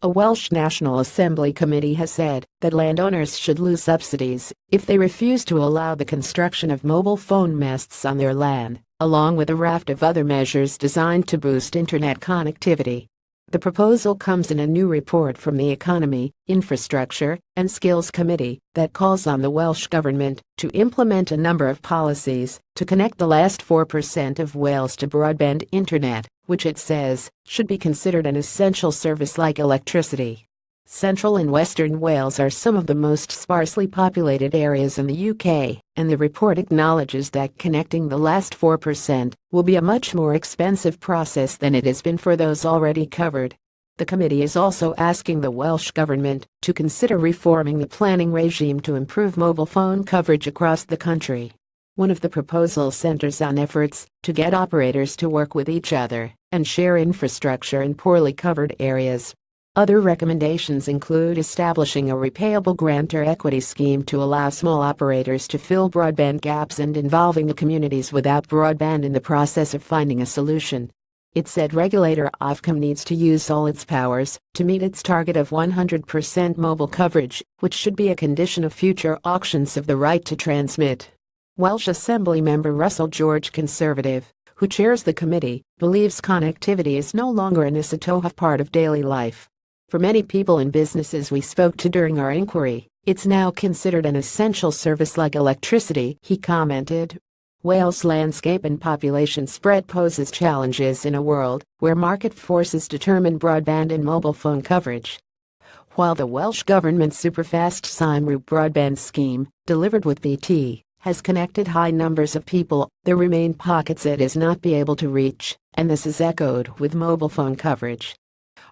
A Welsh National Assembly committee has said that landowners should lose subsidies if they refuse to allow the construction of mobile phone masts on their land, along with a raft of other measures designed to boost internet connectivity. The proposal comes in a new report from the Economy, Infrastructure, and Skills Committee that calls on the Welsh Government to implement a number of policies to connect the last 4% of Wales to broadband internet, which it says should be considered an essential service like electricity. Central and Western Wales are some of the most sparsely populated areas in the UK, and the report acknowledges that connecting the last 4% will be a much more expensive process than it has been for those already covered. The committee is also asking the Welsh Government to consider reforming the planning regime to improve mobile phone coverage across the country. One of the proposals centers on efforts to get operators to work with each other and share infrastructure in poorly covered areas. Other recommendations include establishing a repayable grant or equity scheme to allow small operators to fill broadband gaps and involving the communities without broadband in the process of finding a solution. It said regulator Ofcom needs to use all its powers to meet its target of 100% mobile coverage, which should be a condition of future auctions of the right to transmit. Welsh Assembly member Russell George, Conservative, who chairs the committee, believes connectivity is no longer an essential part of daily life. For many people and businesses we spoke to during our inquiry, it's now considered an essential service like electricity, he commented. Wales' landscape and population spread poses challenges in a world where market forces determine broadband and mobile phone coverage. While the Welsh Government's superfast Cymru broadband scheme, delivered with BT, has connected high numbers of people, there remain pockets it is not be able to reach, and this is echoed with mobile phone coverage.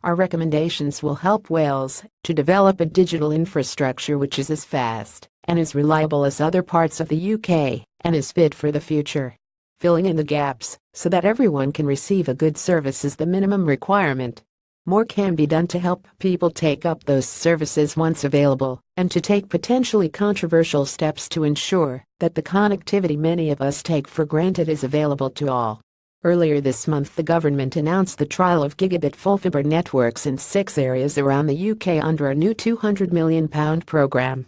Our recommendations will help Wales to develop a digital infrastructure which is as fast and as reliable as other parts of the UK and is fit for the future. Filling in the gaps so that everyone can receive a good service is the minimum requirement. More can be done to help people take up those services once available and to take potentially controversial steps to ensure that the connectivity many of us take for granted is available to all. Earlier this month, the government announced the trial of gigabit full fibre networks in 6 areas around the UK under a new £200 million programme.